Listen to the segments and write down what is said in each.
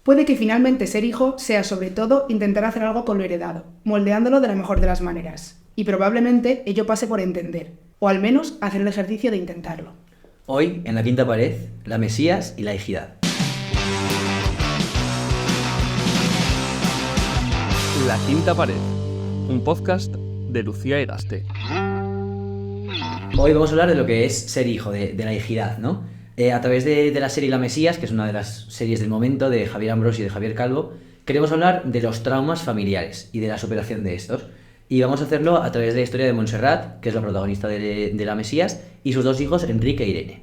Puede que finalmente ser hijo sea sobre todo intentar hacer algo con lo heredado, moldeándolo de la mejor de las maneras. Y probablemente ello pase por entender, o al menos hacer el ejercicio de intentarlo. Hoy, en La Quinta Pared, la Mesías y la Hijidad. La Quinta Pared, un podcast de Lucía Egaste. Hoy vamos a hablar de lo que es ser hijo, de la hijidad, ¿no? A través de la serie La Mesías, que es una de las series del momento, de Javier Ambrosi y de Javier Calvo, queremos hablar de los traumas familiares y de la superación de estos. Y vamos a hacerlo a través de la historia de Montserrat, que es la protagonista de La Mesías, y sus dos hijos, Enrique e Irene.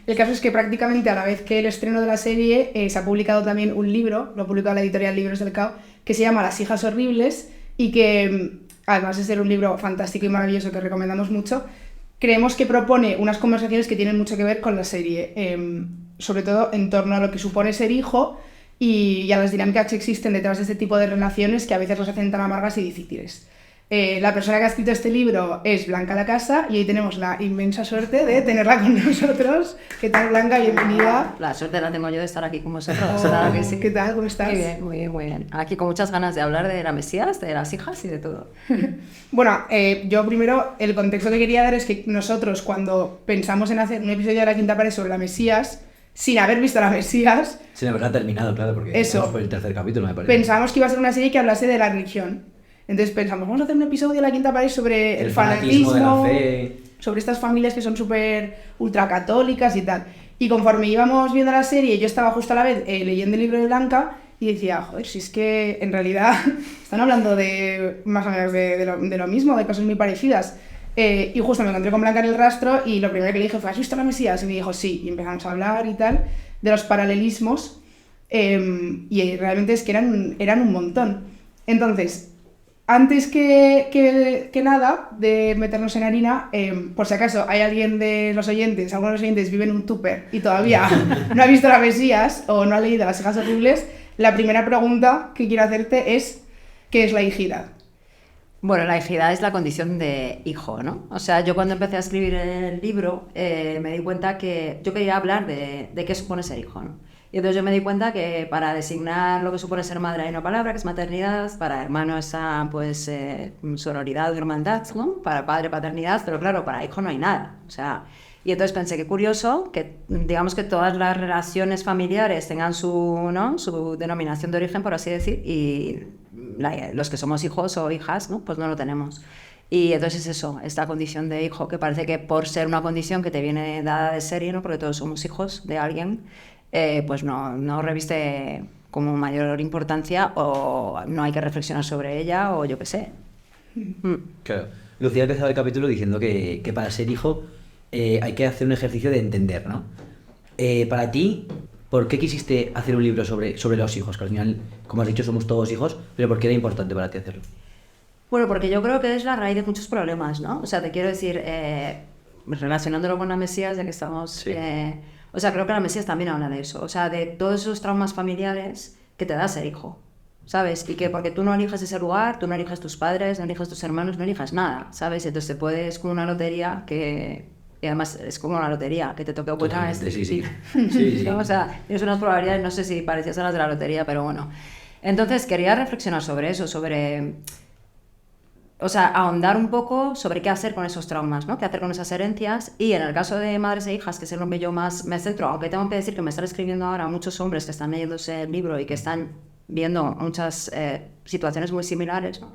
El caso es que prácticamente a la vez que el estreno de la serie se ha publicado también un libro, lo ha publicado la editorial Libros del Cao, que se llama Las hijas horribles y que, además de ser un libro fantástico y maravilloso que recomendamos mucho, creemos que propone unas conversaciones que tienen mucho que ver con la serie, sobre todo en torno a lo que supone ser hijo y a las dinámicas que existen detrás de este tipo de relaciones que a veces los hacen tan amargas y difíciles. La persona que ha escrito este libro es Blanca Lacasa y hoy tenemos la inmensa suerte de tenerla con nosotros. ¿Qué tal, Blanca? Bienvenida. La suerte la tengo yo de estar aquí con vosotros. Oh, Claro que sí. ¿Qué tal? ¿Cómo estás? Muy bien, muy bien, muy bien. Aquí con muchas ganas de hablar de la Mesías, de las hijas y de todo. Bueno, yo primero, el contexto que quería dar es que nosotros cuando pensamos en hacer un episodio de La Quinta Pared sobre la Mesías, sin haber visto la Mesías... Sin haberla terminado, claro, porque eso, vamos por el tercer capítulo, me parece. Pensamos que iba a ser una serie que hablase de la religión. Entonces pensamos, vamos a hacer un episodio de La Quinta Pared sobre el fanatismo, de la fe, sobre estas familias que son súper ultracatólicas y tal. Y conforme íbamos viendo la serie, yo estaba justo a la vez leyendo el libro de Blanca y decía, joder, si es que en realidad están hablando de más o menos de lo mismo, de cosas muy parecidas. Y justo me encontré con Blanca en el rastro y lo primero que le dije fue, ¿has visto la Mesías? Y me dijo, sí, y empezamos a hablar y tal, de los paralelismos, y realmente es que eran un montón. Entonces, antes que nada de meternos en harina, por si acaso hay alguien de los oyentes, algunos de los oyentes viven en un tupper y todavía no ha visto la Mesías o no ha leído Las hijas horribles, la primera pregunta que quiero hacerte es, ¿qué es la hijidad? Bueno, la hijidad es la condición de hijo, ¿no? O sea, yo cuando empecé a escribir el libro me di cuenta que yo quería hablar de qué supone ser hijo, ¿no? Y entonces yo me di cuenta que para designar lo que supone ser madre hay una palabra que es maternidad, para hermano esa pues sororidad o hermandad, ¿no? Para padre paternidad, pero claro, para hijo no hay nada, o sea... Y entonces pensé, qué curioso que digamos que todas las relaciones familiares tengan su, ¿no? su denominación de origen, por así decir, y los que somos hijos o hijas, ¿no? Pues no lo tenemos. Y entonces es eso, esta condición de hijo, que parece que por ser una condición que te viene dada de serie, ¿no? Porque todos somos hijos de alguien, pues no reviste como mayor importancia o no hay que reflexionar sobre ella o yo qué sé. Claro. Lucía ha empezado el capítulo diciendo que para ser hijo hay que hacer un ejercicio de entender, ¿no? Para ti, ¿por qué quisiste hacer un libro sobre los hijos? Que al final, como has dicho, somos todos hijos, pero ¿por qué era importante para ti hacerlo? Bueno, porque yo creo que es la raíz de muchos problemas, ¿no? O sea, te quiero decir, relacionándolo con la Mesías, ya que estamos... Sí. O sea, creo que la Mesías también habla de eso, o sea, de todos esos traumas familiares que te da ser hijo, ¿sabes? Y que porque tú no eliges ese lugar, tú no eliges tus padres, no eliges tus hermanos, no eliges nada, ¿sabes? Entonces te puedes con una lotería que... Y además es como una lotería, que te toque buena este. Sí. O sea, tienes unas probabilidades, no sé si parecían las de la lotería, pero bueno. Entonces quería reflexionar sobre eso, sobre... O sea, ahondar un poco sobre qué hacer con esos traumas, ¿no? Qué hacer con esas herencias. Y en el caso de madres e hijas, que es en lo que yo más me centro, aunque tengo que decir que me están escribiendo ahora muchos hombres que están leyéndose el libro y que están viendo muchas situaciones muy similares, ¿no?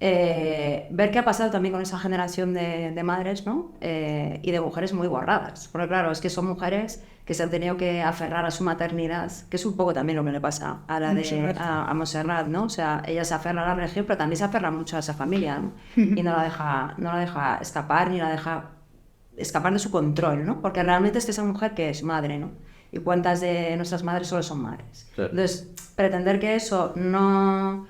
Ver qué ha pasado también con esa generación de madres, ¿no? Y de mujeres muy guardadas. Porque claro, es que son mujeres que se han tenido que aferrar a su maternidad, que es un poco también lo que le pasa a la a Montserrat, ¿no? O sea, ella se aferra a la religión, pero también se aferra mucho a esa familia, ¿no? Y no la deja escapar, ni la deja escapar de su control, ¿no? Porque realmente es que esa mujer que es madre, ¿no? Y cuántas de nuestras madres solo son madres. Claro. Entonces, pretender que eso no...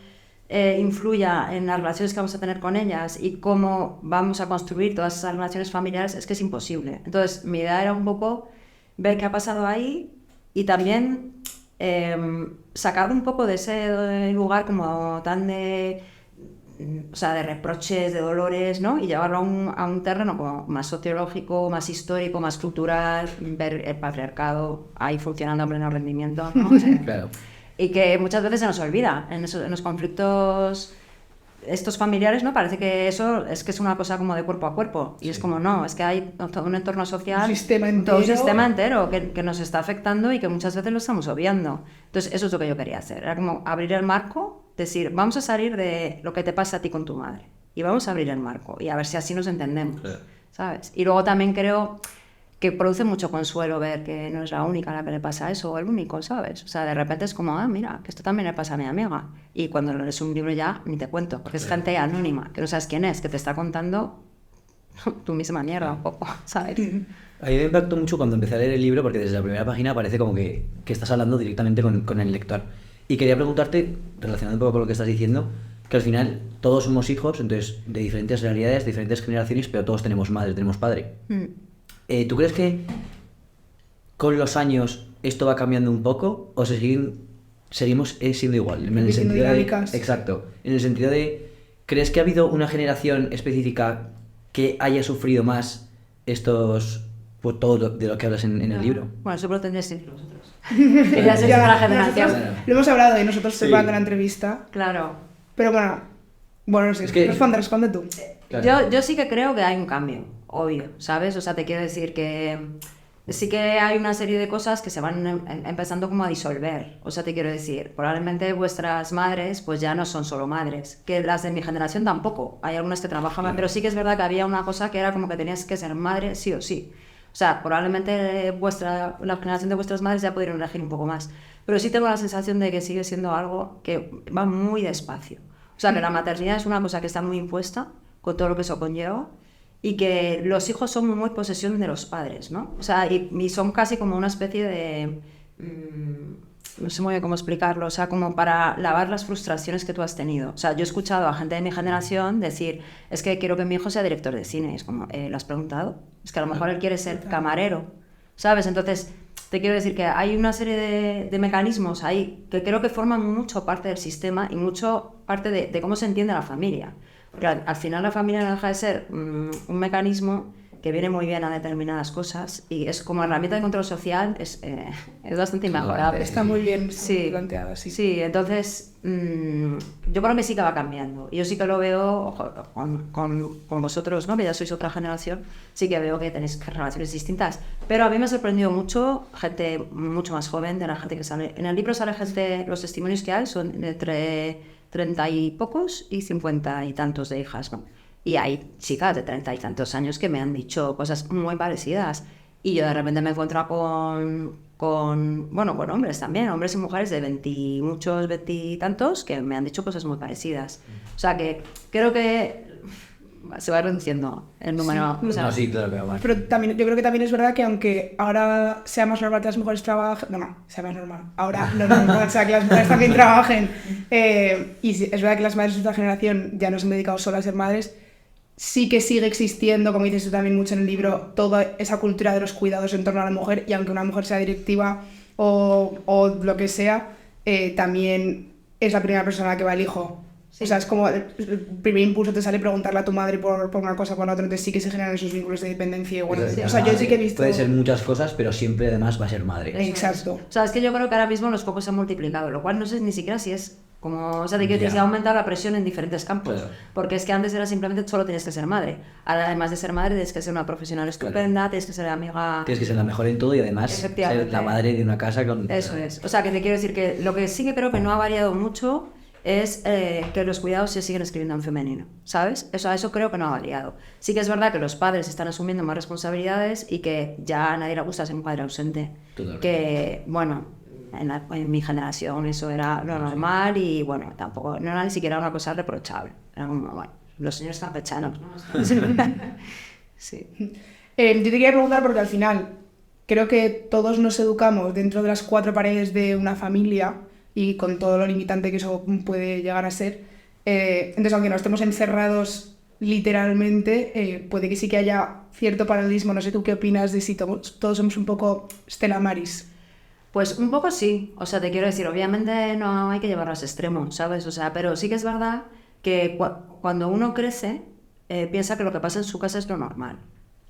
influya en las relaciones que vamos a tener con ellas y cómo vamos a construir todas esas relaciones familiares es que es imposible. Entonces mi idea era un poco ver qué ha pasado ahí y también sacar un poco de ese lugar como tan de o sea, de reproches, de dolores, ¿no? Y llevarlo a un terreno como más sociológico, más histórico, más cultural, ver el patriarcado ahí funcionando a pleno rendimiento, ¿no? O sea, Claro. y que muchas veces se nos olvida en los conflictos estos familiares, ¿no? Parece que eso es una cosa como de cuerpo a cuerpo. Y es como, no, es que hay todo un entorno social, Un sistema todo un entero. sistema entero que nos está afectando y que muchas veces lo estamos obviando. Entonces, eso es lo que yo quería hacer. Era como abrir el marco, decir, vamos a salir de lo que te pasa a ti con tu madre. Y vamos a abrir el marco y a ver si así nos entendemos, Claro. ¿sabes? Y luego también creo que produce mucho consuelo ver que no es la única a la que le pasa eso, o el único, ¿sabes? O sea, de repente es como, mira, que esto también le pasa a mi amiga. Y cuando lees un libro ya, ni te cuento, porque es gente anónima, que no sabes quién es, que te está contando tu misma mierda un poco, ¿sabes? A mí me impactó mucho cuando empecé a leer el libro porque desde la primera página parece como que estás hablando directamente con el lector. Y quería preguntarte, relacionado un poco con lo que estás diciendo, que al final todos somos hijos, entonces de diferentes realidades, de diferentes generaciones, pero todos tenemos madre, tenemos padre. ¿Tú crees que con los años esto va cambiando un poco o seguimos siendo igual? En el Repitiendo sentido de, dinámicas. exacto. En el sentido de, ¿crees que ha habido una generación específica que haya sufrido más pues todo de lo que hablas en el libro? Bueno, eso lo tendréis que decir vosotros. Ya sé que es la generación. nosotros lo hemos hablado y nosotros Sí. separando la entrevista. Claro. Pero bueno, no sé, Es que- responde tú. Claro. Yo sí que creo que hay un cambio, obvio, ¿sabes? O sea, te quiero decir que sí que hay una serie de cosas que se van empezando como a disolver. O sea, te quiero decir, probablemente vuestras madres pues ya no son solo madres, que las de mi generación tampoco. Hay algunas que trabajaban, pero sí que es verdad que había una cosa que era como que tenías que ser madre sí o sí. O sea, probablemente la generación de vuestras madres ya pudieron elegir un poco más. Pero sí tengo la sensación de que sigue siendo algo que va muy despacio. O sea, que la maternidad es una cosa que está muy impuesta, con todo lo que eso conlleva, y que los hijos son muy posesión de los padres, ¿no? O sea, y son casi como una especie de... no sé muy bien cómo explicarlo, o sea, como para lavar las frustraciones que tú has tenido. O sea, yo he escuchado a gente de mi generación decir, es que quiero que mi hijo sea director de cine. Y es como, ¿lo has preguntado? Es que a lo mejor él quiere ser camarero, ¿sabes? Entonces, te quiero decir que hay una serie de mecanismos ahí que creo que forman mucho parte del sistema y mucho parte de cómo se entiende la familia. Porque al final la familia no deja de ser un mecanismo que viene muy bien a determinadas cosas y es como herramienta de control social, es bastante inmejorable. Está muy bien Sí, planteado, sí. Sí, entonces yo para mí sí que va cambiando. Yo sí que lo veo con vosotros, ¿no? Que ya sois otra generación, sí que veo que tenéis relaciones distintas. Pero a mí me ha sorprendido mucho gente mucho más joven de la gente que sale. En el libro sale gente, los testimonios que hay son entre 30 y pocos y 50 y tantos de hijas, ¿no? Y hay chicas de 30 y tantos años que me han dicho cosas muy parecidas. Y yo de repente me encuentro con hombres también, hombres y mujeres de 20 y muchos, 20 y tantos, que me han dicho cosas muy parecidas. O sea que creo que se va reduciendo el número. Sí. O sea, No, sí, claro que va mal. Pero también, yo creo que también es verdad que aunque ahora sea más normal que las mujeres trabajen, sea más normal, ahora no es normal, o sea, que las mujeres también trabajen, y es verdad que las madres de otra generación ya no se han dedicado solo a ser madres, sí que sigue existiendo, como dices tú también mucho en el libro, toda esa cultura de los cuidados en torno a la mujer, y aunque una mujer sea directiva o lo que sea, también es la primera persona que va el hijo. Sí. O sea, es como el primer impulso te sale preguntarle a tu madre por una cosa o por otra, entonces sí que se generan esos vínculos de dependencia. Y bueno, Entonces, o sea, yo sí que he madre visto... Puede ser muchas cosas, pero siempre además va a ser madre. Exacto. O sea, es que yo creo que ahora mismo los focos se han multiplicado, lo cual no sé ni siquiera si es como... O sea, de que Ya. se ha aumentado la presión en diferentes campos. Claro. Porque es que antes era simplemente solo tienes que ser madre. Ahora, además de ser madre, tienes que ser una profesional estupenda, tienes que ser amiga... Tienes que ser la mejor en todo y además ser Efectivamente. la madre de una casa con... Eso es. O sea, que te quiero decir que lo que sí que creo que no ha variado mucho es que los cuidados se siguen escribiendo en femenino, ¿sabes? Eso creo que no ha variado. Sí que es verdad que los padres están asumiendo más responsabilidades y que ya a nadie le gusta ser un padre ausente. Totalmente. Que, bueno, en mi generación eso era lo normal y, bueno, tampoco, no era ni siquiera una cosa reprochable. Era como, bueno, los señores campechanos, ¿no? Sí. Yo te quería preguntar porque al final creo que todos nos educamos dentro de las cuatro paredes de una familia y con todo lo limitante que eso puede llegar a ser. Entonces, aunque no estemos encerrados literalmente, puede que sí que haya cierto paralelismo. No sé tú qué opinas de si todos somos un poco Stella Maris. Pues un poco sí, o sea, te quiero decir, obviamente no hay que llevarlo a ese extremo, ¿sabes? O sea, pero sí que es verdad que cuando uno crece, piensa que lo que pasa en su casa es lo normal.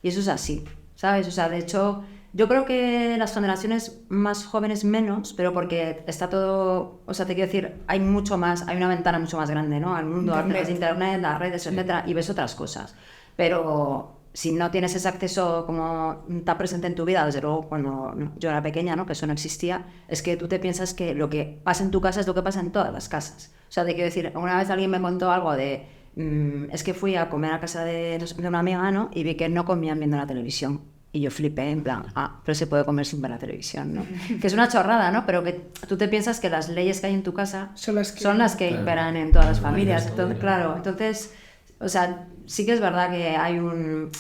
Y eso es así, ¿sabes? O sea, de hecho, yo creo que las generaciones más jóvenes menos, pero porque está todo, o sea, te quiero decir, hay mucho más, hay una ventana mucho más grande, ¿no? Al mundo, a través de internet, las redes, etcétera, y ves otras cosas. Pero si no tienes ese acceso como está presente en tu vida, desde luego cuando yo era pequeña, ¿no? Que eso no existía, es que tú te piensas que lo que pasa en tu casa es lo que pasa en todas las casas. O sea, te quiero decir, una vez alguien me contó algo de, es que fui a comer a casa de una amiga, ¿no? Y vi que no comían viendo la televisión. Y yo flipé, en plan, pero se puede comer sin ver la televisión, ¿no? Que es una chorrada, ¿no? Pero que tú te piensas que las leyes que hay en tu casa son las que imperan en todas las familias. Entonces, claro, entonces, o sea, sí que es verdad que hay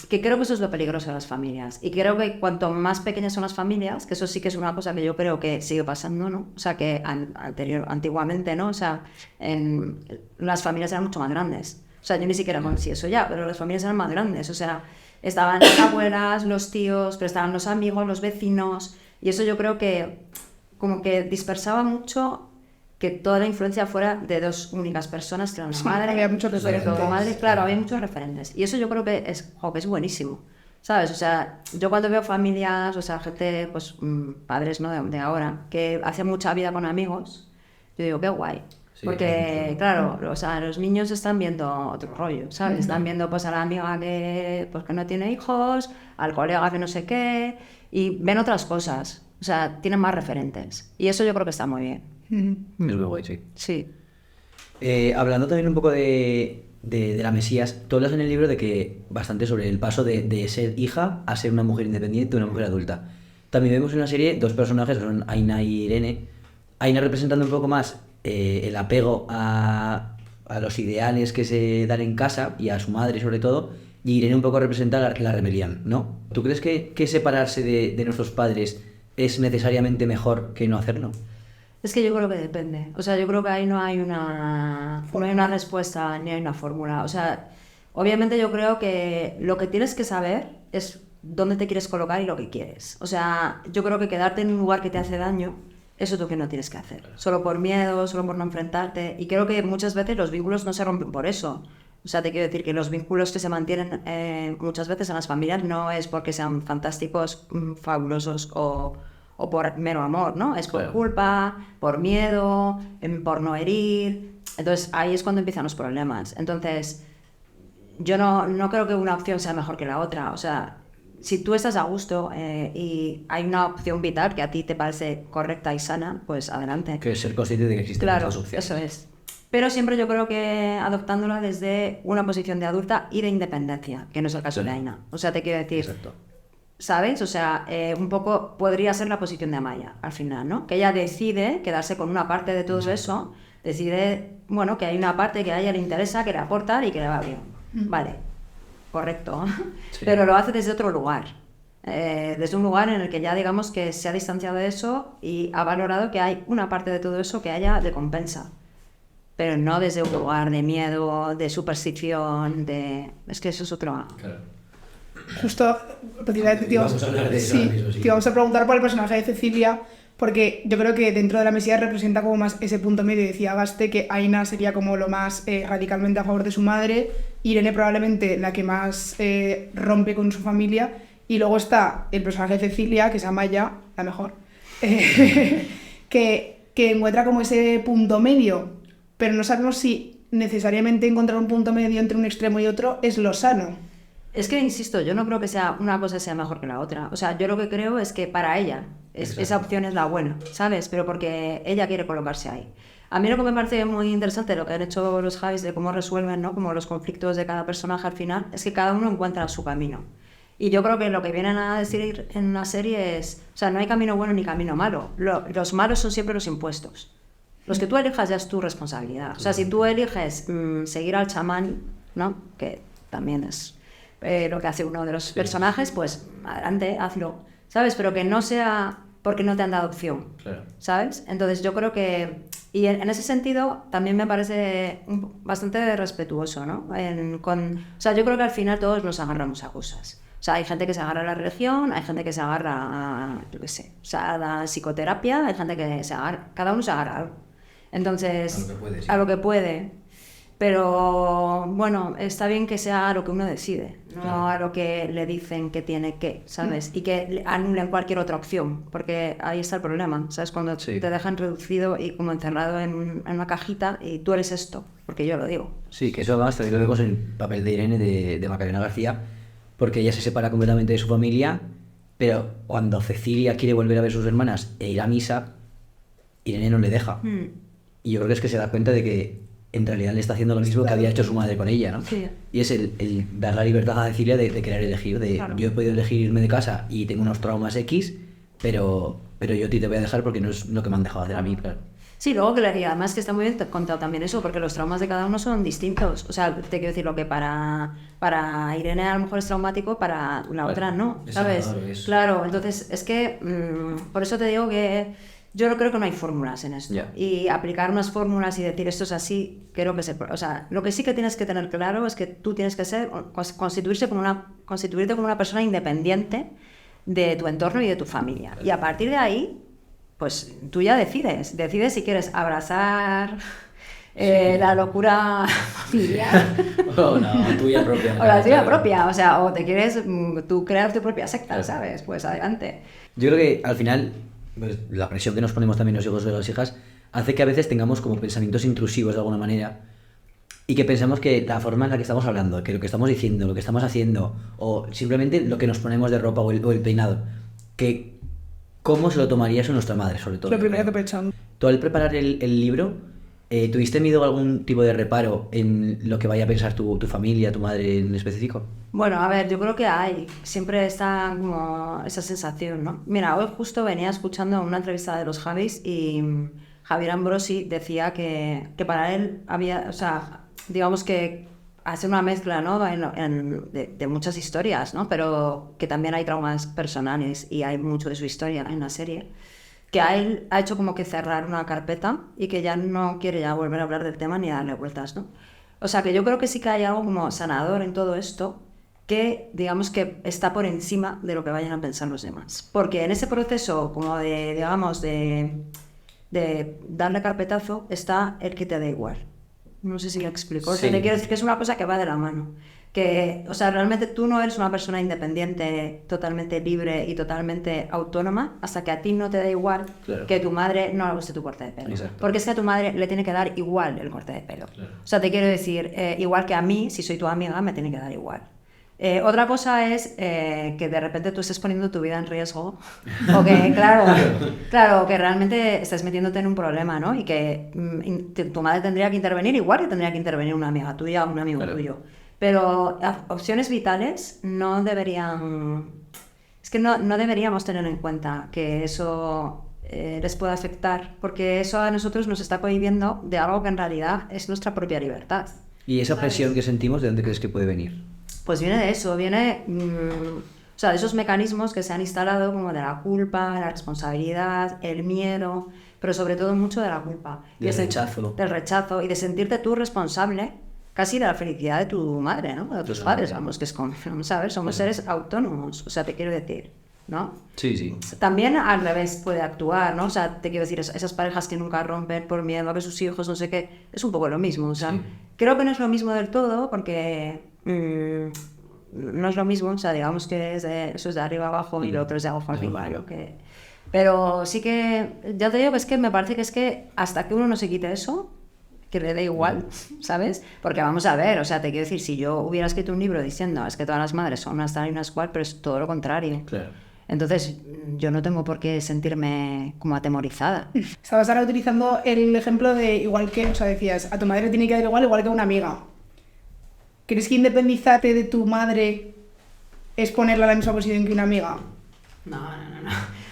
que creo que eso es lo peligroso de las familias. Y creo que cuanto más pequeñas son las familias, que eso sí que es una cosa que yo creo que sigue pasando, ¿no? O sea, que antiguamente, ¿no? O sea, las familias eran mucho más grandes. O sea, yo ni siquiera conocí eso ya, pero las familias eran más grandes, o sea, estaban las abuelas, los tíos, pero estaban los amigos, los vecinos, y eso yo creo que como que dispersaba mucho que toda la influencia fuera de dos únicas personas, que eran la madre, había muchos referentes. madre, claro, había muchos referentes, y eso yo creo que es buenísimo, ¿sabes? O sea, yo cuando veo familias, o sea, gente, pues padres, ¿no? de ahora, que hacen mucha vida con amigos, yo digo, qué guay. Sí, porque, claro, o sea, los niños están viendo otro rollo, ¿sabes? Están viendo pues a la amiga que no tiene hijos, al colega que no sé qué, y ven otras cosas, o sea, tienen más referentes. Y eso yo creo que está muy bien. Es muy guay, sí. Sí. Hablando también un poco de la Mesías, tú hablas en el libro de que bastante sobre el paso de ser hija a ser una mujer independiente, una mujer adulta. También vemos en la serie dos personajes, que son Aina y Irene. Aina representando un poco más el apego a los ideales que se dan en casa y a su madre sobre todo, y Irene un poco representa la rebelión, ¿no? ¿Tú crees que separarse de nuestros padres es necesariamente mejor que no hacerlo? Es que yo creo que depende, o sea, yo creo que ahí no hay una respuesta ni hay una fórmula, o sea, obviamente yo creo que lo que tienes que saber es dónde te quieres colocar y lo que quieres, o sea, yo creo que quedarte en un lugar que te hace daño, eso es lo que no tienes que hacer, solo por miedo, solo por no enfrentarte. Y creo que muchas veces los vínculos no se rompen por eso. O sea, te quiero decir que los vínculos que se mantienen muchas veces en las familias no es porque sean fantásticos, fabulosos o por mero amor, ¿no? Es por culpa, por miedo, por no herir. Entonces ahí es cuando empiezan los problemas. Entonces yo no creo que una opción sea mejor que la otra. O sea, si tú estás a gusto y hay una opción vital que a ti te parece correcta y sana, pues adelante. Que es ser consciente de que existen esas opciones. Eso es. Pero siempre yo creo que adoptándola desde una posición de adulta y de independencia, que no es el caso de Aina. O sea, te quiero decir, exacto, ¿sabes? O sea, un poco podría ser la posición de Amaya al final, ¿no? Que ella decide quedarse con una parte de todo eso, decide, bueno, que hay una parte que a ella le interesa, que le aporta y que le va bien. Vale. Correcto, sí. Pero lo hace desde otro lugar, desde un lugar en el que ya digamos que se ha distanciado de eso y ha valorado que hay una parte de todo eso que a ella le compensa, pero no desde un lugar de miedo, de superstición, es que eso es otro... Claro. Justo, te íbamos a preguntar por el personaje de Cecilia, porque yo creo que dentro de la Mesías representa como más ese punto medio. Decía Gaste que Aina sería como lo más radicalmente a favor de su madre, Irene probablemente la que más rompe con su familia, y luego está el personaje de Cecilia, que es Amaya, la mejor, que encuentra como ese punto medio, pero no sabemos si necesariamente encontrar un punto medio entre un extremo y otro es lo sano. Es que, insisto, yo no creo que una cosa sea mejor que la otra. O sea, yo lo que creo es que para ella esa opción es la buena, ¿sabes? Pero porque ella quiere colocarse ahí. A mí lo que me parece muy interesante, lo que han hecho los Javis de cómo resuelven, ¿no? Como los conflictos de cada personaje al final, es que cada uno encuentra su camino. Y yo creo que lo que vienen a decir en una serie es, o sea, no hay camino bueno ni camino malo. Los malos son siempre los impuestos. Los que tú elijas ya es tu responsabilidad. O sea, si tú eliges seguir al chamán, ¿no? Que también es lo que hace uno de los personajes, pues adelante, hazlo, ¿sabes? Pero que no sea porque no te han dado opción, claro, ¿sabes? Entonces yo creo que, y en ese sentido también me parece bastante respetuoso, ¿no? O sea, yo creo que al final todos nos agarramos a cosas. O sea, hay gente que se agarra a la religión, hay gente que se agarra a, yo qué sé, o sea, a la psicoterapia, hay gente que se agarra, cada uno se agarra a algo. Entonces, a lo que puede, sí. A lo que puede. Pero bueno, está bien que sea lo que uno decide, no a lo que le dicen que tiene que, ¿sabes? Y que anulen cualquier otra opción, porque ahí está el problema, ¿sabes? Cuando Sí. te dejan reducido y como encerrado en una cajita y tú eres esto, porque yo lo digo. Sí, que eso además también lo vemos en el papel de Irene de Macarena García, porque ella se separa completamente de su familia, pero cuando Cecilia quiere volver a ver a sus hermanas e ir a misa, Irene no le deja. Y yo creo que es que se da cuenta de que en realidad le está haciendo lo mismo que había hecho su madre con ella, ¿no? Sí. Y es el dar la libertad a Cecilia de querer elegir, de Claro. yo he podido elegir irme de casa y tengo unos traumas X, pero yo a ti te voy a dejar porque no es lo que me han dejado hacer a mí, claro. Sí, luego que y además que está muy bien contado también eso, porque los traumas de cada uno son distintos. O sea, te quiero decir, lo que para Irene a lo mejor es traumático, para la otra no, es ¿sabes? sanador, es- Claro, entonces es que por eso te digo que yo no creo que no hay fórmulas en esto. Ya. Y aplicar unas fórmulas y decir esto es así, creo que o sea, lo que sí que tienes que tener claro es que tú tienes que ser, constituirte como una persona independiente de tu entorno y de tu familia. Y a partir de ahí, pues tú ya decides si quieres abrazar la locura familiar O la tuya propia. o la tuya propia, o sea, o te quieres tú crear tu propia secta, Claro. ¿sabes? Pues adelante. Yo creo que al final, pues, la presión que nos ponemos también los hijos de las hijas hace que a veces tengamos como pensamientos intrusivos de alguna manera y que pensamos que la forma en la que estamos hablando, que lo que estamos diciendo, lo que estamos haciendo, o simplemente lo que nos ponemos de ropa o el peinado, que cómo se lo tomaría eso nuestra madre, sobre todo. Lo primero que pensamos. Tú al preparar el libro, ¿tuviste miedo a algún tipo de reparo en lo que vaya a pensar tu familia, tu madre en específico? Bueno, a ver, yo creo que siempre está como esa sensación, ¿no? Mira, hoy justo venía escuchando una entrevista de los Javis y Javier Ambrosi decía que para él había, o sea, digamos que hacer una mezcla, ¿no? De muchas historias, ¿no? Pero que también hay traumas personales y hay mucho de su historia en la serie, que a él ha hecho como que cerrar una carpeta y que ya no quiere ya volver a hablar del tema ni darle vueltas, ¿no? O sea, que yo creo que sí que hay algo como sanador en todo esto, que digamos que está por encima de lo que vayan a pensar los demás. Porque en ese proceso como de, digamos, de darle carpetazo está el que te da igual. No sé si me explico. O sea, Sí. te quiero decir que es una cosa que va de la mano. Que, o sea, realmente tú no eres una persona independiente, totalmente libre y totalmente autónoma hasta que a ti no te da igual Claro. que tu madre no le guste tu corte de pelo. Exacto. Porque es que a tu madre le tiene que dar igual el corte de pelo. Claro. O sea, te quiero decir, igual que a mí, si soy tu amiga, me tiene que dar igual. Otra cosa es que de repente tú estés poniendo tu vida en riesgo o que, claro, que realmente estés metiéndote en un problema, ¿no? Y que tu madre tendría que intervenir igual que tendría que intervenir una amiga tuya o un amigo Claro. tuyo. Pero opciones vitales no deberían... Es que no deberíamos tener en cuenta que eso les pueda afectar, porque eso a nosotros nos está cohibiendo de algo que en realidad es nuestra propia libertad. ¿Y esa presión que sentimos, de dónde crees que puede venir? Pues viene de eso, viene o sea, de esos mecanismos que se han instalado como de la culpa, la responsabilidad, el miedo, pero sobre todo mucho de la culpa. Del Y de rechazo. Del rechazo y de sentirte tú responsable casi de la felicidad de tu madre, ¿no? De tus padres, vamos, que es como, vamos a ver, somos seres autónomos, o sea, te quiero decir, ¿no? Sí, sí. También al revés puede actuar, ¿no? O sea, te quiero decir, esas parejas que nunca rompen por miedo a que sus hijos, no sé qué, es un poco lo mismo, o sea, Sí. creo que no es lo mismo del todo porque no es lo mismo, o sea, digamos que eso es de arriba abajo y lo otro es de abajo arriba, ¿no? Pero sí que, ya te digo que es que me parece que es que hasta que uno no se quite eso, que le dé igual, ¿sabes? Porque vamos a ver, o sea, te quiero decir, si yo hubiera escrito un libro diciendo es que todas las madres son unas tal y unas cual, pero es todo lo contrario. Claro. Entonces, yo no tengo por qué sentirme como atemorizada. Estabas ahora utilizando el ejemplo de igual que, o sea, decías, a tu madre tiene que dar igual que a una amiga. ¿Crees que independizarte de tu madre es ponerla en la misma posición que una amiga? No.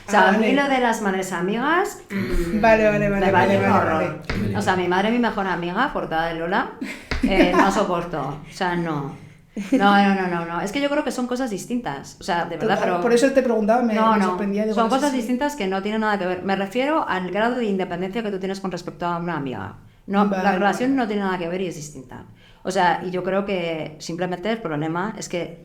O sea, a mí vale. lo de las madres amigas... Vale. me parece un horror. O sea, mi madre, mi mejor amiga, portada de Lola, no soporto. O sea, no. No. Es que yo creo que son cosas distintas. O sea, de verdad, pero... Por eso te preguntaba, me No, sorprendía. Digo, son no sé cosas si- distintas que no tienen nada que ver. Me refiero al grado de independencia que tú tienes con respecto a una amiga. No, Vale. la relación no tiene nada que ver y es distinta. O sea, y yo creo que simplemente el problema es que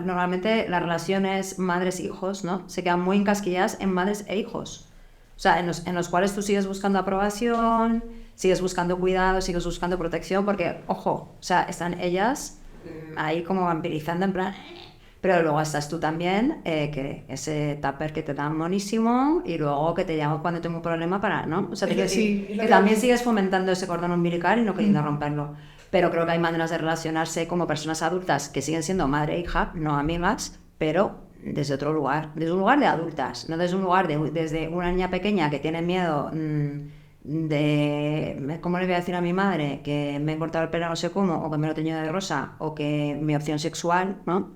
normalmente las relaciones madres-hijos, ¿no? Se quedan muy encasquilladas en madres e hijos. O sea, en los cuales tú sigues buscando aprobación, sigues buscando cuidado, sigues buscando protección, porque, ojo, o sea, están ellas ahí como vampirizando en plan... Pero luego estás tú también, que ese tupper que te dan monísimo y luego que te llamo cuando tengo un problema para, ¿no? O sea, te quiero decir que también sigues fomentando ese cordón umbilical y no queriendo romperlo. Pero creo que hay maneras de relacionarse como personas adultas que siguen siendo madre e hija, no amigas, pero desde otro lugar, desde un lugar de adultas, no desde un lugar desde una niña pequeña que tiene miedo de, ¿cómo le voy a decir a mi madre? Que me he cortado el pelo no sé cómo, o que me lo he teñido de rosa, o que mi opción sexual, ¿no?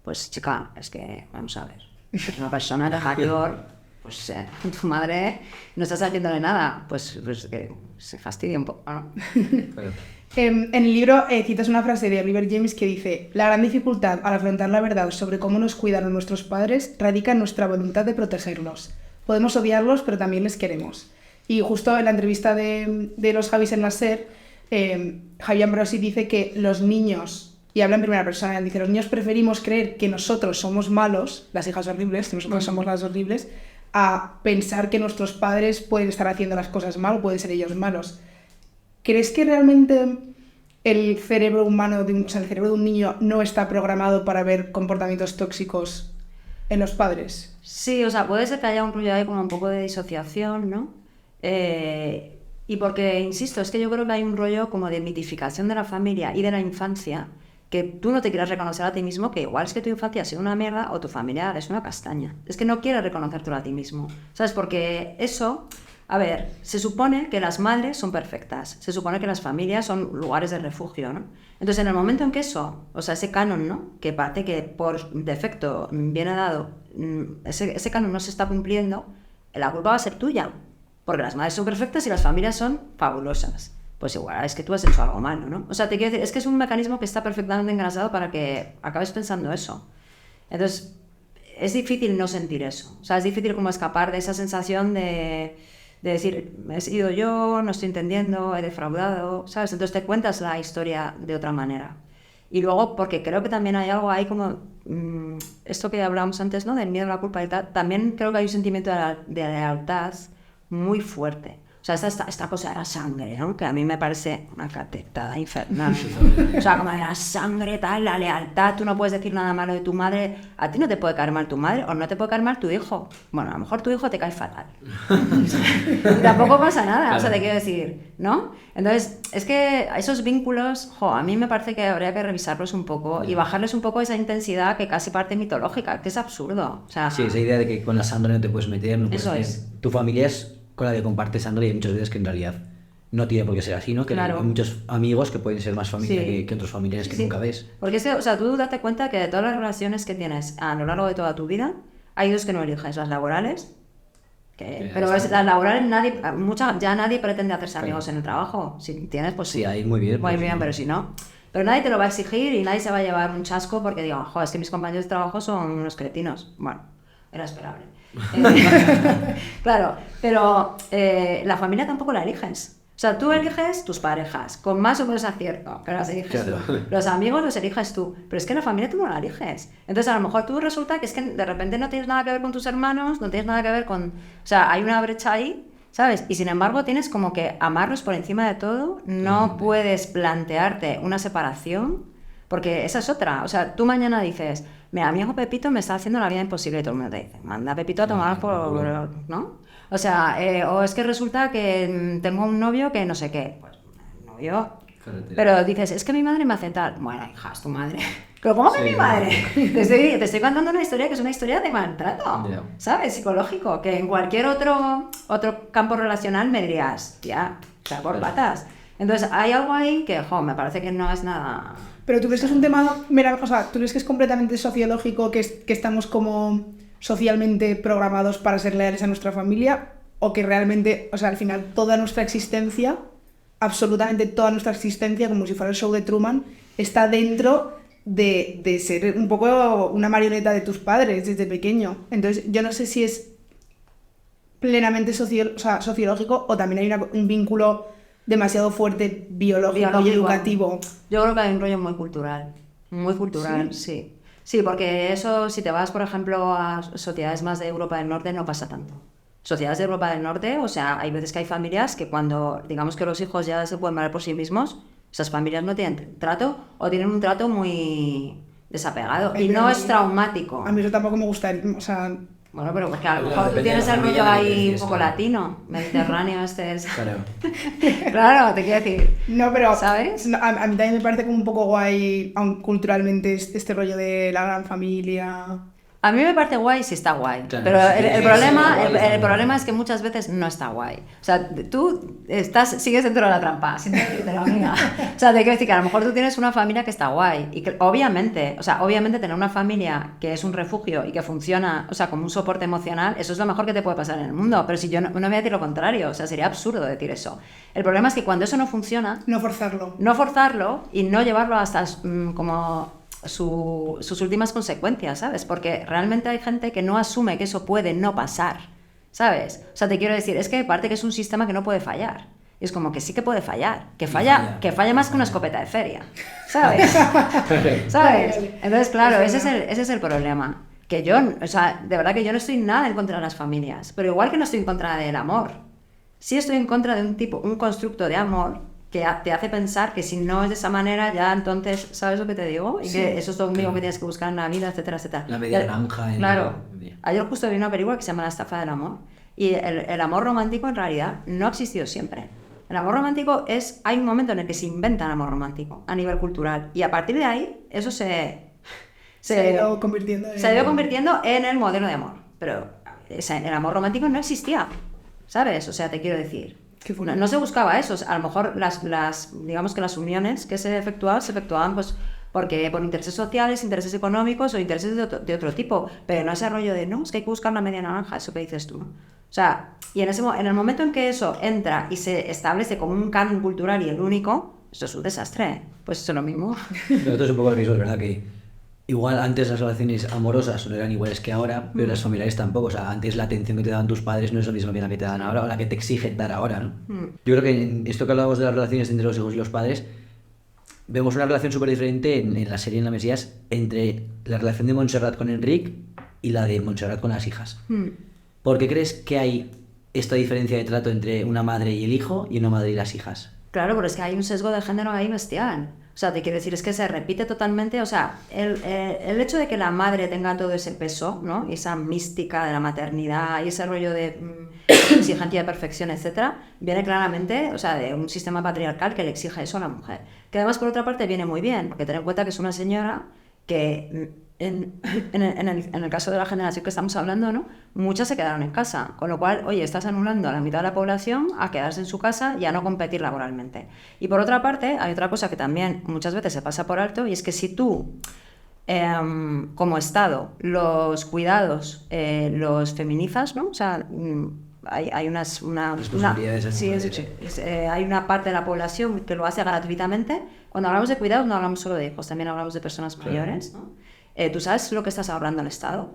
Pues chica, es que, vamos a ver, es una persona de mayor, pues tu madre no estás haciéndole nada, pues que se fastidia un poco, ¿no? En el libro citas una frase de Oliver James que dice: la gran dificultad al afrontar la verdad sobre cómo nos cuidaron nuestros padres radica en nuestra voluntad de protegerlos. Podemos odiarlos, pero también les queremos. Y justo en la entrevista de los Javis en la SER, Javi Ambrosi dice que los niños... Y habla en primera persona, dice, los niños preferimos creer que nosotros somos malos, las hijas horribles, que nosotros somos las horribles, a pensar que nuestros padres pueden estar haciendo las cosas mal o pueden ser ellos malos. ¿Crees que realmente el cerebro humano, el cerebro de un niño no está programado para ver comportamientos tóxicos en los padres? Sí, o sea, puede ser que haya un rollo ahí como un poco de disociación, ¿no? Y porque, insisto, es que yo creo que hay un rollo como de mitificación de la familia y de la infancia, que tú no te quieres reconocer a ti mismo, que igual es que tu infancia ha sido una mierda o tu familia es una castaña. Es que no quieres reconocértelo a ti mismo, ¿sabes? Porque eso, a ver, se supone que las madres son perfectas, se supone que las familias son lugares de refugio, ¿no? Entonces, en el momento en que eso, o sea, ese canon, ¿no? Que parte que por defecto viene dado, ese canon no se está cumpliendo, la culpa va a ser tuya, porque las madres son perfectas y las familias son fabulosas. Pues igual, es que tú has hecho algo malo, ¿no? O sea, te quiero decir, es que es un mecanismo que está perfectamente engrasado para que acabes pensando eso. Entonces, es difícil no sentir eso. O sea, es difícil como escapar de esa sensación de decir, he sido yo, no estoy entendiendo, he defraudado, ¿sabes? Entonces te cuentas la historia de otra manera. Y luego, porque creo que también hay algo ahí como, esto que hablábamos antes, ¿no? Del miedo a la culpa y tal, también creo que hay un sentimiento de lealtad muy fuerte. O sea, esta cosa de la sangre, ¿no? Que a mí me parece una catetada infernal. O sea, como de la sangre, tal, la lealtad, tú no puedes decir nada malo de tu madre. A ti no te puede caer mal tu madre o no te puede caer mal tu hijo. Bueno, a lo mejor tu hijo te cae fatal. Y tampoco pasa nada, claro. O sea, te quiero decir, ¿no? Entonces, es que esos vínculos, a mí me parece que habría que revisarlos un poco y bajarles un poco esa intensidad que casi parte mitológica, que es absurdo. O sea, sí, esa idea de que con la sangre no te puedes meter, no puedes eso hacer. Es. Tu familia es con la que compartes sangre y hay muchas veces que en realidad no tiene por qué ser así, ¿no? Que claro. Hay muchos amigos que pueden ser más familia que otros familiares que nunca ves. Porque es que, o sea, tú date cuenta que de todas las relaciones que tienes a lo largo de toda tu vida, hay dos que no eliges, las laborales, pero las laborales ya nadie pretende hacerse amigos en el trabajo. Si tienes, pues sí, ahí muy bien. Muy bien, pero si no... Pero nadie te lo va a exigir y nadie se va a llevar un chasco porque diga, es que mis compañeros de trabajo son unos cretinos. Bueno, era esperable. Claro, pero la familia tampoco la eliges. O sea, tú eliges tus parejas, con más o menos acierto, pero las eliges tú. Los amigos los eliges tú, pero es que la familia tú no la eliges. Entonces, a lo mejor tú resulta que es que de repente no tienes nada que ver con tus hermanos, no tienes nada que ver con... O sea, hay una brecha ahí, ¿sabes? Y sin embargo tienes como que amarlos por encima de todo, no puedes plantearte una separación, porque esa es otra. O sea, tú mañana dices... Mira, mi hijo Pepito me está haciendo la vida imposible y todo el mundo te dice, manda a Pepito a tomar por... ¿no? O sea, o es que resulta que tengo un novio que no sé qué. Pues, novio... Pero dices, es que mi madre me hace tal. Bueno, hija, es tu madre. ¿Pero cómo que mi madre? Te estoy contando una historia que es una historia de maltrato, ¿sabes? Psicológico, que en cualquier otro campo relacional me dirías, ya, o sea, por patas. Entonces, hay algo ahí que, me parece que no es nada... Pero tú crees que es un tema, o sea, tú crees que es completamente sociológico, que estamos como socialmente programados para ser leales a nuestra familia, o que realmente, o sea, al final toda nuestra existencia, absolutamente toda nuestra existencia, como si fuera el show de Truman, está dentro de ser un poco una marioneta de tus padres desde pequeño. Entonces, yo no sé si es plenamente sociológico o también hay un vínculo demasiado fuerte biológico y educativo. Yo creo que hay un rollo muy cultural, sí. Sí, porque eso, si te vas, por ejemplo, a sociedades más de Europa del Norte, no pasa tanto. O sociedades de Europa del Norte, o sea, hay veces que hay familias que cuando, digamos que los hijos ya se pueden valer por sí mismos, esas familias no tienen trato o tienen un trato muy desapegado. Ay, Y pero no a es mí- traumático. A mí eso tampoco me gusta, o sea, Bueno, pero porque a lo Claro, mejor tú depende tienes de la el rollo familia en la que ahí un creces, poco claro. latino, mediterráneo, este es... Claro. Claro, te quiero decir. no, pero ¿Sabes? no, a mí también me parece como un poco guay, aun culturalmente, este rollo de la gran familia. A mí me parece guay si está guay, Claro, pero si el tiene que problema, ser guay, está el muy problema guay. es que muchas veces no está guay. O sea, tú sigues dentro de la trampa, sin decírtelo, amiga. O sea, te quiero decir que a lo mejor tú tienes una familia que está guay y que obviamente tener una familia que es un refugio y que funciona, o sea, como un soporte emocional, eso es lo mejor que te puede pasar en el mundo. Pero si yo no voy a decir lo contrario, o sea, sería absurdo decir eso. El problema es que cuando eso no funciona, No forzarlo. no forzarlo y no llevarlo hasta como sus últimas consecuencias, ¿sabes? Porque realmente hay gente que no asume que eso puede no pasar, ¿sabes? O sea, te quiero decir, es que parte que es un sistema que no puede fallar. Y es como que sí que puede fallar, que falla más que una escopeta de feria, ¿sabes? ¿Sabes? Entonces, claro, ese es el problema. Que yo, o sea, de verdad que yo no estoy nada en contra de las familias, pero igual que no estoy en contra del amor, sí estoy en contra de un constructo de amor que te hace pensar que si no es de esa manera, ya entonces, ¿sabes lo que te digo? Y que eso es lo único que tienes que buscar en la vida, etcétera, etcétera. La media Y- naranja. Claro. Ayer justo vi una película que se llama La estafa del amor. Y el amor romántico en realidad no ha existido siempre. El amor romántico hay un momento en el que se inventa el amor romántico a nivel cultural. Y a partir de ahí, eso se ha ido convirtiendo en el modelo de amor. Pero el amor romántico no existía, ¿sabes? O sea, te quiero decir. Qué fuerte. No se buscaba eso. O sea, a lo mejor digamos que las uniones que se efectuaban pues porque por intereses sociales, intereses económicos o intereses de otro tipo. Pero no ese rollo de, no, es que hay que buscar una media naranja, eso que dices tú. O sea, y en el momento en que eso entra y se establece como un canon cultural y el único, eso es un desastre. Pues eso es lo mismo. Nosotros es un poco lo mismo, es verdad que igual antes las relaciones amorosas no eran iguales que ahora, pero las familiares tampoco. O sea, antes la atención que te daban tus padres no es lo mismo que la que te dan ahora o la que te exigen dar ahora, ¿no? Yo creo que en esto que hablábamos de las relaciones entre los hijos y los padres, vemos una relación súper diferente en la serie, en la Mesías, entre la relación de Montserrat con Enric y la de Montserrat con las hijas. ¿Por qué crees que hay esta diferencia de trato entre una madre y el hijo y una madre y las hijas? Claro, pero es que hay un sesgo de género ahí bestial. O sea, te quiero decir, es que se repite totalmente. O sea, el hecho de que la madre tenga todo ese peso, ¿no? Y esa mística de la maternidad y ese rollo de exigencia de perfección, etcétera, viene claramente, o sea, de un sistema patriarcal que le exige eso a la mujer. Que además, por otra parte, viene muy bien, porque ten en cuenta que es una señora que en el caso de la generación que estamos hablando, ¿no? Muchas se quedaron en casa, con lo cual, oye, estás anulando a la mitad de la población a quedarse en su casa y a no competir laboralmente. Y por otra parte, hay otra cosa que también muchas veces se pasa por alto, y es que si tú, como Estado, los cuidados los feminizas, ¿no? O sea, hay Responsabilidades sí, hay una parte de la población que lo hace gratuitamente. Cuando hablamos de cuidados no hablamos solo de hijos, también hablamos de personas mayores, ¿no? Tú sabes lo que estás ahorrando al Estado,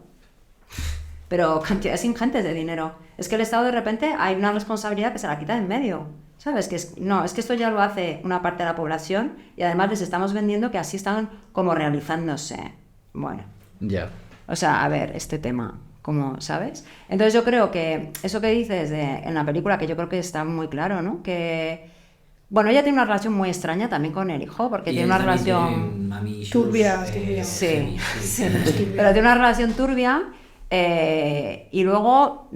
pero cantidades ingentes de dinero. Es que el Estado de repente hay una responsabilidad que se la quita de en medio, ¿sabes? Es que esto ya lo hace una parte de la población y además les estamos vendiendo que así están como realizándose. Bueno, Ya. o sea, a ver, este tema, como, ¿sabes? Entonces yo creo que eso que dices en la película, que yo creo que está muy claro, ¿no? Que, bueno, ella tiene una relación muy extraña también con el hijo, porque Y tiene él una también tiene relación... mami issues, Turbia. Sí, sí, pero tiene una relación turbia y luego...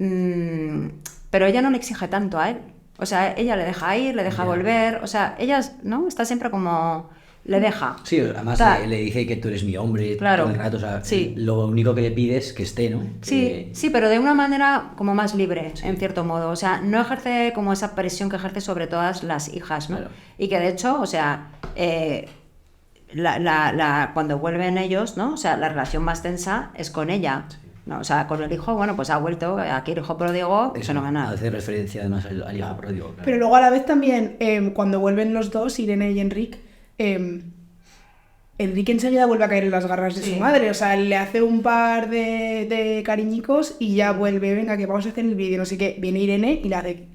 pero ella no le exige tanto a él. O sea, ella le deja ir, le deja Ya. volver, o sea, ella, ¿no? Está siempre como... Le deja. Sí, además O sea, le dice que tú eres mi hombre Claro, todo el rato, o sea, sí. lo único que le pide es que esté, ¿no? Sí, sí, pero de una manera como más libre, en cierto modo. O sea, no ejerce como esa presión que ejerce sobre todas las hijas, ¿no? Claro. Y que de hecho, o sea, cuando vuelven ellos, ¿no? O sea, la relación más tensa es con ella. ¿No? O sea, con el hijo, bueno, pues ha vuelto, aquí el hijo pródigo, Eso, fenomenal. hace referencia además al hijo pródigo. Claro. Pero luego a la vez también, cuando vuelven los dos, Irene y Enric, Enrique enseguida vuelve a caer en las garras de Sí. su madre. O sea, le hace un par de cariñicos y ya vuelve, venga, que vamos a hacer el vídeo, no sé qué. Viene Irene y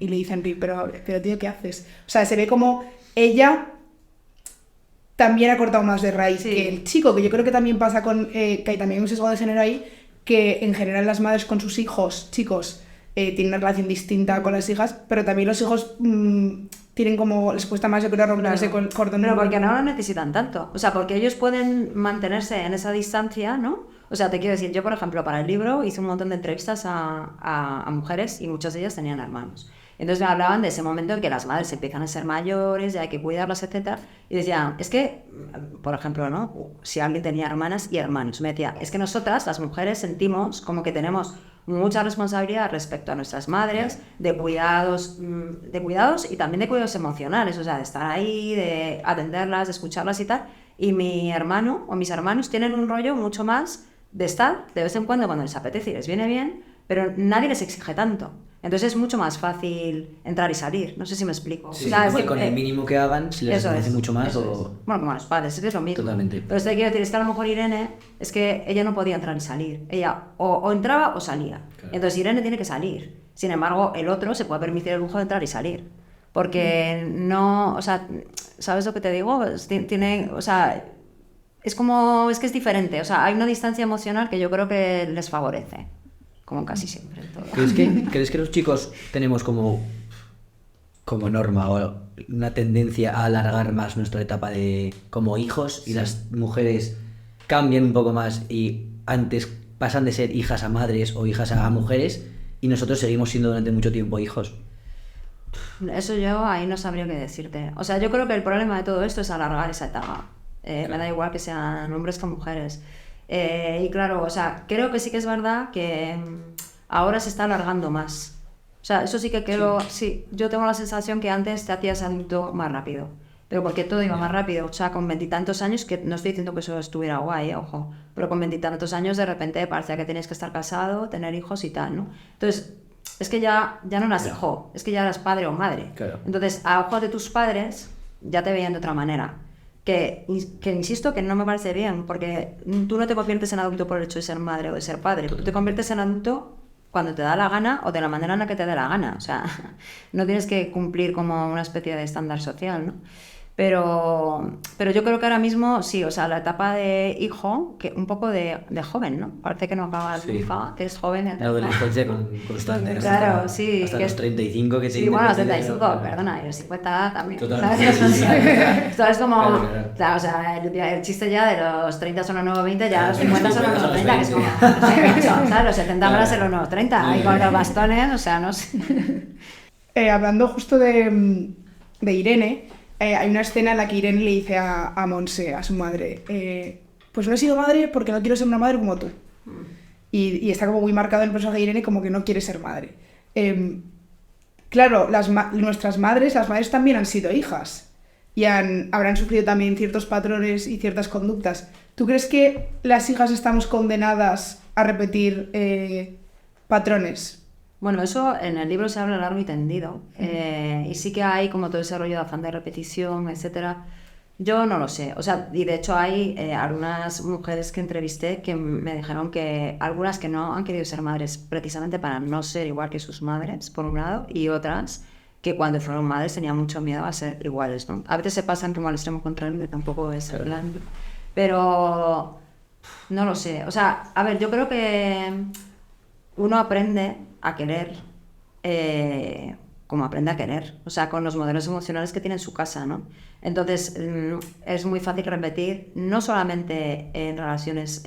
le dice a Enric, pero tío, ¿qué haces? O sea, se ve como ella también ha cortado más de raíz Sí. que el chico, que yo creo que también pasa con, que hay también un sesgo de género ahí, que en general las madres con sus hijos chicos tienen una relación distinta con las hijas, pero también los hijos tienen como, les cuesta más, yo creo, romper ese cordón. Pero porque no lo necesitan tanto. O sea, porque ellos pueden mantenerse en esa distancia, ¿no? O sea, te quiero decir, yo, por ejemplo, para el libro hice un montón de entrevistas a mujeres y muchas de ellas tenían hermanos. Entonces me hablaban de ese momento en que las madres empiezan a ser mayores, ya hay que cuidarlas, etc. Y decían, es que, por ejemplo, ¿no? Si alguien tenía hermanas y hermanos, me decía, es que nosotras, las mujeres, sentimos como que tenemos mucha responsabilidad respecto a nuestras madres, de cuidados y también de cuidados emocionales, o sea, de estar ahí, de atenderlas, de escucharlas y tal. Y mi hermano o mis hermanos tienen un rollo mucho más de estar de vez en cuando les apetece y les viene bien, pero nadie les exige tanto. Entonces es mucho más fácil entrar y salir. No sé si me explico. Sí, o sea, con el mínimo que hagan, si les hace mucho más o... Bueno, como a los padres, es lo mismo. Totalmente. Pero quiero decir, es que a lo mejor Irene, es que ella no podía entrar y salir. Ella o entraba o salía. Claro. Entonces Irene tiene que salir. Sin embargo, el otro se puede permitir el lujo de entrar y salir. Porque no... O sea, ¿sabes lo que te digo? Tiene... O sea... Es como... Es que es diferente. O sea, hay una distancia emocional que yo creo que les favorece. Como casi siempre. Todo. ¿Crees que los chicos tenemos como norma o una tendencia a alargar más nuestra etapa de como hijos y las mujeres cambian un poco más y antes pasan de ser hijas a madres o hijas a mujeres y nosotros seguimos siendo durante mucho tiempo hijos? Eso yo ahí no sabría qué decirte. O sea, yo creo que el problema de todo esto es alargar esa etapa. Claro. Me da igual que sean hombres que mujeres. Y claro, o sea, creo que sí que es verdad que ahora se está alargando más. O sea, eso sí que creo, sí, yo tengo la sensación que antes te hacías adulto más rápido. Pero porque todo iba más rápido. O sea, con 20 y tantos años, que no estoy diciendo que eso estuviera guay, ojo, pero con 20 y tantos años de repente parecía que tenías que estar casado, tener hijos y tal, ¿no? Entonces, es que ya no eras hijo, es que ya eras padre o madre. Claro. Entonces, a ojos de tus padres, ya te veían de otra manera. Que insisto que no me parece bien, porque tú no te conviertes en adulto por el hecho de ser madre o de ser padre, tú te conviertes en adulto cuando te da la gana o de la manera en la que te dé la gana, o sea, no tienes que cumplir como una especie de estándar social, ¿no? Pero yo creo que ahora mismo sí, o sea, la etapa de hijo, que un poco de joven, ¿no? Parece que no acaba de triunfar, que es joven. La adolescencia constante. Claro, sí. Hasta los 35 que te... Sí, bueno, los 35, perdona, y los 50 también. Totalmente. Esto es como... Claro, o sea, el chiste ya de los 30 son los nuevos 20, ya los 50 son los nuevos 30, que es como... ¿sabes? Los 70 van a ser los nuevos 30, ahí con los bastones, o sea, no sé. Hablando justo de Irene... hay una escena en la que Irene le dice a Monse, a su madre, pues no he sido madre porque no quiero ser una madre como tú. Y está como muy marcado el personaje de Irene como que no quiere ser madre. Claro, nuestras madres, las madres también han sido hijas y habrán sufrido también ciertos patrones y ciertas conductas. ¿Tú crees que las hijas estamos condenadas a repetir patrones? Bueno, eso en el libro se habla largo y tendido, y sí que hay como todo ese rollo de afán de repetición, etcétera. Yo no lo sé, o sea, y de hecho hay algunas mujeres que entrevisté que me dijeron que algunas que no han querido ser madres precisamente para no ser igual que sus madres, por un lado, y otras que cuando fueron madres tenían mucho miedo a ser iguales, ¿no? A veces se pasan como al extremo contrario, que tampoco es el plan, pero no lo sé, o sea, a ver, yo creo que uno aprende a querer como aprende a querer, o sea, con los modelos emocionales que tiene en su casa, ¿no? Entonces, es muy fácil repetir, no solamente en relaciones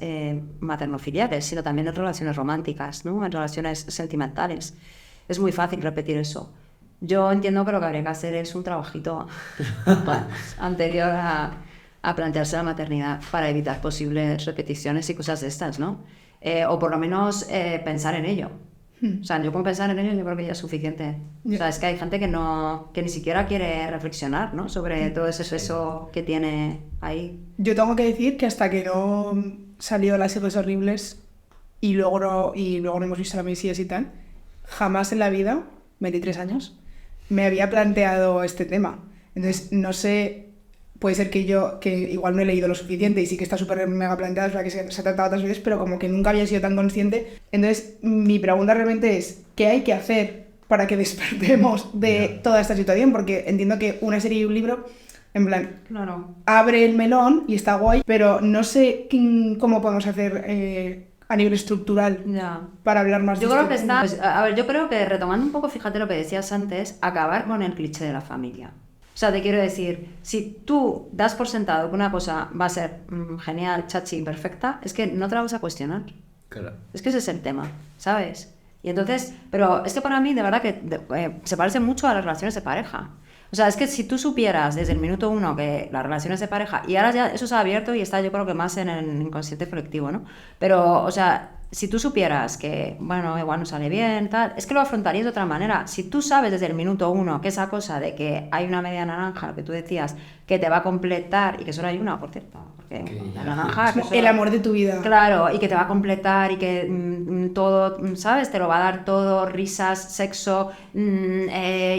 materno-filiales, sino también en relaciones románticas, ¿no? En relaciones sentimentales. Es muy fácil repetir eso. Yo entiendo que lo que habría que hacer es un trabajito anterior a plantearse la maternidad para evitar posibles repeticiones y cosas de estas, ¿no? O por lo menos pensar en ello. O sea, yo con pensar en ello yo creo que ya es suficiente. O sea, es que hay gente que ni siquiera quiere reflexionar, ¿no? Sobre todo eso que tiene ahí. Yo tengo que decir que hasta que no salió Las hijas horribles y luego no hemos visto la Mesías y tal, jamás en la vida, 23 años, me había planteado este tema. Entonces, no sé... Puede ser que igual no he leído lo suficiente y sí que está súper mega planteado, es la que se ha tratado otras veces, pero como que nunca había sido tan consciente. Entonces, mi pregunta realmente es, ¿qué hay que hacer para que despertemos de toda esta situación? Porque entiendo que una serie y un libro, en plan, claro, abre el melón y está guay, pero no sé cómo podemos hacer a nivel estructural Ya. para hablar más Yo de creo que este está. tema. Pues, a ver, yo creo que retomando un poco, fíjate lo que decías antes, acabar con el cliché de la familia. O sea, te quiero decir, si tú das por sentado que una cosa va a ser genial, chachi, perfecta, es que no te la vas a cuestionar. Claro. Es que ese es el tema, ¿sabes? Y entonces, pero es que para mí de verdad que se parece mucho a las relaciones de pareja. O sea, es que si tú supieras desde el minuto 1 que las relaciones de pareja, y ahora ya eso se ha abierto y está yo creo que más en el inconsciente colectivo, ¿no? Pero, o sea, si tú supieras que, bueno, igual no sale bien, tal, es que lo afrontarías de otra manera. Si tú sabes desde el minuto 1 que esa cosa de que hay una media naranja, lo que tú decías, que te va a completar, y que solo hay una, por cierto, porque la naranja... que Como solo- el amor de tu vida. Claro, y que te va a completar y que todo, ¿sabes? Te lo va a dar todo, risas, sexo,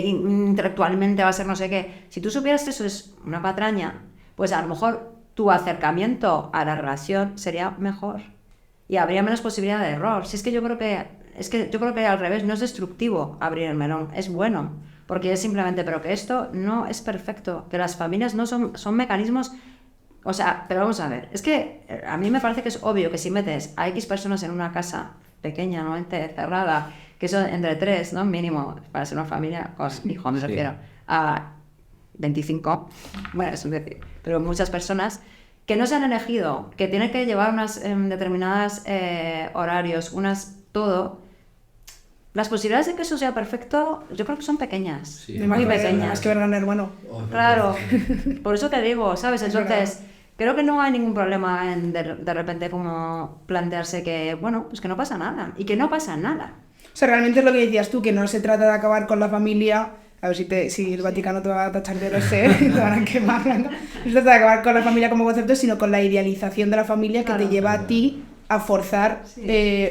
intelectualmente va a ser no sé qué. Si tú supieras que eso es una patraña, pues a lo mejor tu acercamiento a la relación sería mejor y habría menos posibilidad de error. Si es que yo creo que al revés, no es destructivo abrir el melón, es bueno, porque es simplemente, pero que esto no es perfecto, que las familias no son mecanismos. O sea, pero vamos a ver, es que a mí me parece que es obvio que si metes a X personas en una casa pequeña, normalmente cerrada, que son entre 3, ¿no? Mínimo, para ser una familia, con hijos, me refiero, a 25, bueno, es decir, pero muchas personas que no se han elegido, que tienen que llevar unas determinadas horarios, todo, las posibilidades de que eso sea perfecto, yo creo que son pequeñas, Sí. De muy más pequeñas. que ver gran hermano. Claro, por eso te digo, ¿sabes? Es Entonces, creo que no hay ningún problema en de repente como plantearse que, bueno, pues que no pasa nada, y que no pasa nada. O sea, realmente es lo que decías tú, que no se trata de acabar con la familia. A ver si el Vaticano te va a tachar de te van a quemar, Blanca. No se trata de acabar con la familia como concepto, sino con la idealización de la familia que Claro. te lleva a ti a forzar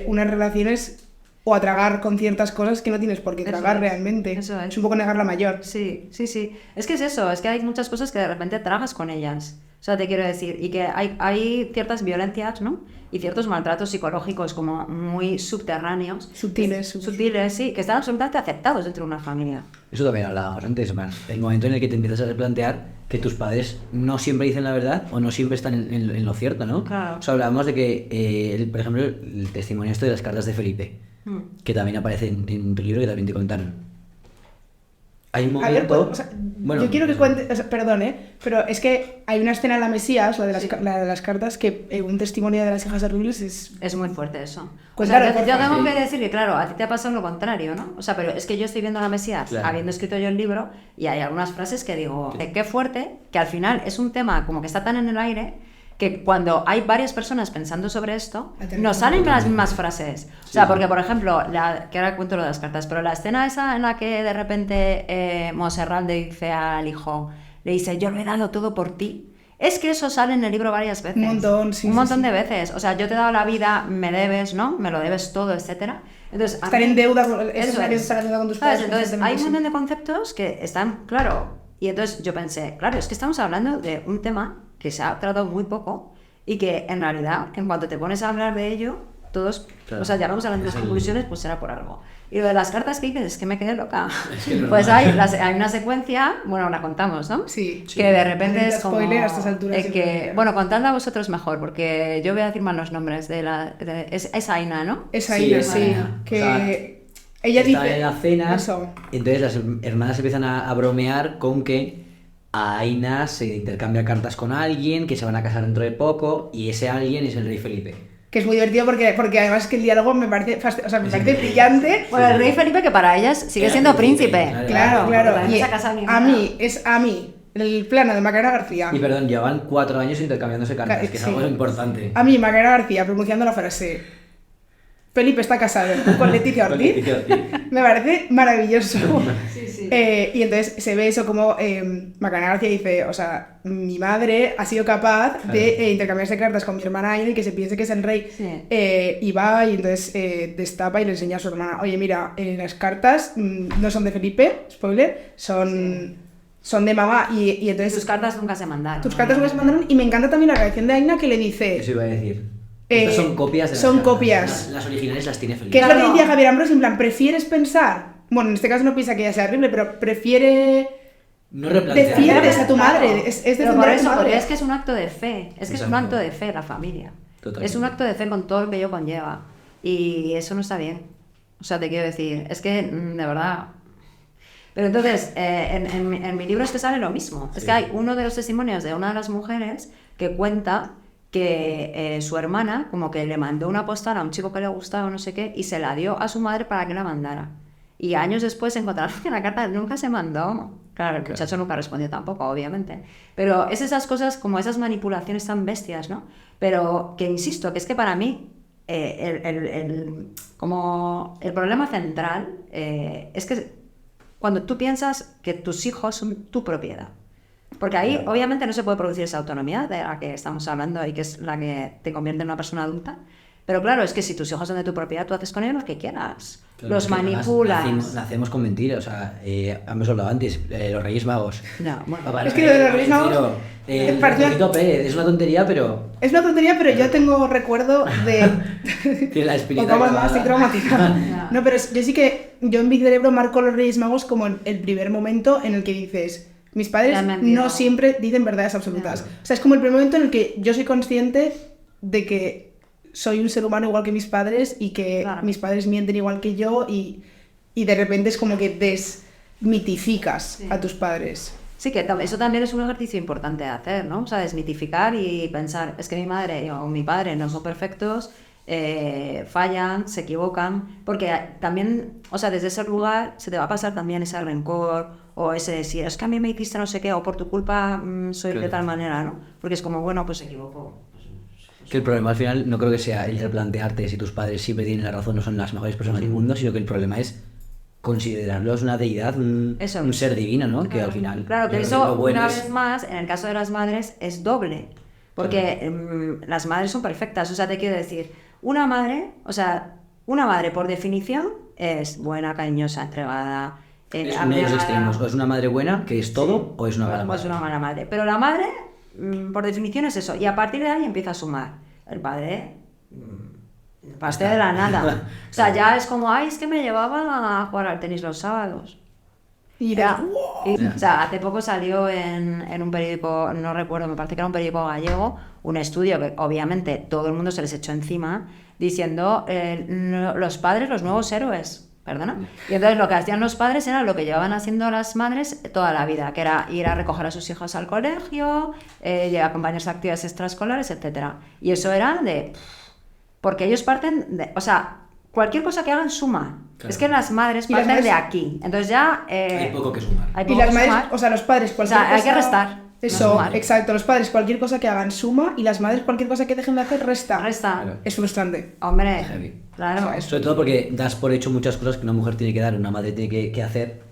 unas relaciones o a tragar con ciertas cosas que no tienes por qué Eso tragar es, realmente. eso es. un poco negar la mayor. Sí, sí, sí. Es que es eso, es que hay muchas cosas que de repente tragas con ellas. O sea, te quiero decir, y que hay ciertas violencias, ¿no? Y ciertos maltratos psicológicos como muy subterráneos. Sutiles. Sutiles, sí, que están absolutamente aceptados dentro de una familia. Eso también hablábamos antes, más. El momento en el que te empiezas a replantear que tus padres no siempre dicen la verdad o no siempre están en lo cierto, ¿no? Claro. O sea, hablábamos de que, por ejemplo, el testimonio de las cartas de Felipe, que también aparece en tu libro que también te contaron. Hay un A ver, momento... pues, o sea, bueno, yo quiero que cuente, o sea, perdón, pero es que hay una escena en la Mesías, la de las, Sí. la de las cartas, que un testimonio de las hijas horribles es... Es muy fuerte eso. O Cuéntalo, sea, yo porfa. tengo Sí. que decir que, claro, a ti te ha pasado lo contrario, ¿no? O sea, pero es que yo estoy viendo la Mesías, Claro. habiendo escrito yo el libro, y hay algunas frases que digo, qué fuerte, que al final es un tema como que está tan en el aire, que cuando hay varias personas pensando sobre esto, nos salen las mismas frases. O sea, porque, por ejemplo, que ahora cuento lo de las cartas, pero la escena esa en la que de repente Montserrat le dice al hijo, le dice, yo lo he dado todo por ti. Es que eso sale en el libro varias veces. Un montón, sí, Un sí, montón sí. de veces. O sea, yo te he dado la vida, me debes, ¿no? Me lo debes todo, etcétera. Entonces, a Estar mí- en deuda, eso Eso es es. estar en deuda con tus ¿Sabes? padres. Entonces, hay un constantemente, montón de conceptos que están, claro. Y entonces yo pensé, claro, es que estamos hablando de un tema que se ha tratado muy poco y que en realidad, en cuanto te pones a hablar de ello, todos, Claro. o sea, llegamos a las mismas Es el- conclusiones, pues será por algo. Y lo de las cartas que dices, es que me quedé loca. Es que es Pues normal. hay una secuencia, bueno, la contamos, ¿no? Sí. Que de repente Ahorita es como... spoiler a estas alturas, yo creo que, que- bueno, contadla a vosotros mejor, porque yo voy a decir mal los nombres de es Aina, ¿no? Es Sí, Aina, es sí. Aina. Que O sea, ella Están dice... en la cena, Eso. y entonces las hermanas empiezan a bromear con que Aina se intercambia cartas con alguien, que se van a casar dentro de poco, y ese alguien es el rey Felipe. Que es muy divertido porque además que el diálogo me parece, o sea, me parece brillante. Bueno, el rey Felipe, que para ellas sigue Era siendo príncipe, príncipe. claro. Claro. porque también Y se ha casado mi a hermana. mí, el plano de Macarena García. Y perdón, llevan 4 años intercambiándose cartas, que es Sí. algo importante. A mí, Macarena García pronunciando la frase Felipe está casado con Leticia Con Ortiz. Leticia Ortiz. Me parece maravilloso. Sí, sí. Y entonces se ve eso como Macarena García dice, o sea, mi madre ha sido capaz de intercambiarse cartas con mi hermana Aina y que se piense que es el rey. Sí. Y va y entonces destapa y le enseña a su hermana, oye, mira, las cartas no son de Felipe, spoiler, son de mamá. Y entonces Tus cartas nunca se mandaron. tus cartas no se mandaron. Y me encanta también la reacción de Aina que le dice... Eso iba a decir. Eh, Estas son copias de las son cartas. copias. Las originales las tiene Felipe. Que es lo que Claro. decía Javier Ambrosio, en plan, ¿prefieres pensar? Bueno, en este caso no piensa que ella sea horrible, pero prefiere... No replantear. Defiendes a tu Claro. madre, es Pero defender por a tu eso, madre. porque es que es un acto de fe. Es que es un Exacto. acto de fe la familia. Totalmente. Es un acto de fe con todo lo que ello conlleva. Y eso no está bien. O sea, te quiero decir, es que, de verdad... Pero entonces, en mi libro es que sale lo mismo. Sí. Es que hay uno de los testimonios de una de las mujeres que cuenta que su hermana como que le mandó una postal a un chico que le gustaba o no sé qué y se la dio a su madre para que la mandara. Y años después encontraron que la carta nunca se mandó. Claro, el muchacho nunca respondió tampoco, obviamente. Pero es esas cosas, como esas manipulaciones tan bestias, ¿no? Pero que insisto, que es que para mí como el problema central es que cuando tú piensas que tus hijos son tu propiedad. Porque ahí obviamente no se puede producir esa autonomía de la que estamos hablando y que es la que te convierte en una persona adulta. Pero claro, es que si tus hijos son de tu propiedad, tú haces con ellos lo que quieras. Claro, Los es que manipulas. Nacemos con mentiras, o sea, hemos hablado antes, los Reyes Magos. No, bueno, Papá Es que lo de los Reyes Magos el parecía- Rocito Pérez, es una tontería, pero Es una tontería, pero yo tengo recuerdo de... tiene la espinita Poco más, clavada. estoy traumatizada. No, pero yo sí que yo en mi cerebro marco los Reyes Magos como el primer momento en el que dices, mis padres Ya me han mentido. no siempre dicen verdades absolutas. Ya. O sea, es como el primer momento en el que yo soy consciente de que soy un ser humano igual que mis padres y que Claro. mis padres mienten igual que yo y de repente es como que desmitificas Sí. a tus padres. sí que eso también es un ejercicio importante de hacer, ¿no? O sea, desmitificar y pensar, es que mi madre o mi padre no son perfectos, fallan, se equivocan, porque también, o sea, desde ese lugar se te va a pasar también ese rencor o ese decir, es que a mí me hiciste no sé qué o por tu culpa soy de Claro. tal manera, ¿no? Porque es como, bueno, pues se equivocó. Que el problema al final no creo que sea el replantearte si tus padres siempre tienen la razón, no son las mejores personas del mundo, sino que el problema es considerarlos una deidad, un ser divino, ¿no? Que al final... Claro, que yo creo eso, lo bueno una es- vez más, en el caso de las madres, es doble. Porque las madres son perfectas. O sea, te quiero decir, una madre por definición es buena, cariñosa, entregada. Es uno de los abnegada, extremos, o es una madre buena, que es todo, o es una mala o es madre. una mala madre. Pero la madre, por definición, es eso. Y a partir de ahí empieza a sumar. El padre, pastel de la nada. O sea, ya es como, ay, es que me llevaban a jugar al tenis los sábados. Y dices, Ya. O sea, hace poco salió en un periódico, no recuerdo, me parece que era un periódico gallego, un estudio que obviamente todo el mundo se les echó encima, diciendo los padres, los nuevos héroes, perdona. Y entonces lo que hacían los padres era lo que llevaban haciendo las madres toda la vida, que era ir a recoger a sus hijos al colegio, acompañarse a actividades extraescolares, etcétera. Y eso era porque ellos parten de... O sea, cualquier cosa que hagan suma. Claro. Es que las madres Y las parten de madres- aquí. Entonces ya... Hay poco que sumar. hay Y poco las que madres, sumar. o sea, los padres, cualquier hay que cosa- restar, no Eso, sumar. exacto. Los padres, cualquier cosa que hagan suma y las madres, cualquier cosa que dejen de hacer, resta. Resta. Claro. Es frustrante. Hombre, Heavy. claro. Sobre todo porque das por hecho muchas cosas que una mujer tiene que dar, una madre tiene que hacer.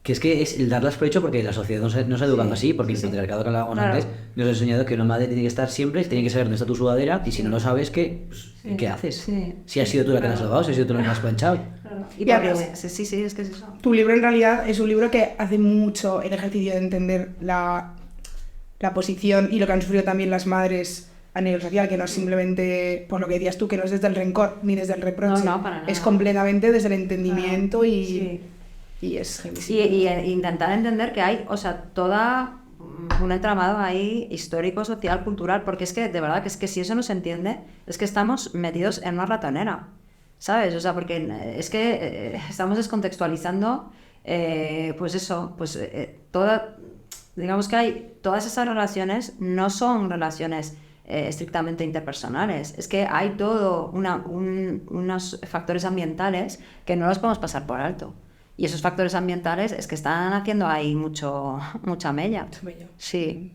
Que es el darlas por hecho porque la sociedad nos ha educado así, porque el patriarcado que hablábamos Claro. antes nos ha enseñado que una madre tiene que estar siempre, tiene que saber dónde está tu sudadera y si no lo sabes, ¿qué haces? Sí. Si has sido tú la que la has lavado, si has sido tú la que la has planchado. Y Y porque, además- sí, es que es eso. Tu libro en realidad es un libro que hace mucho el ejercicio de entender la posición y lo que han sufrido también las madres a nivel social, que no es simplemente, por lo que decías tú, que no es desde el rencor ni desde el reproche. No, para nada. Es completamente desde el entendimiento Sí. y es heavy. Y intentar entender que hay, o sea, toda un entramado ahí histórico, social, cultural, porque es que, de verdad, que es que si eso no se entiende, es que estamos metidos en una ratonera, ¿sabes? O sea, porque es que estamos descontextualizando, pues eso, pues digamos que hay, todas esas relaciones no son relaciones estrictamente interpersonales, es que hay todo unos factores ambientales que no los podemos pasar por alto. Y esos factores ambientales es que están haciendo ahí mucha mella. Sí.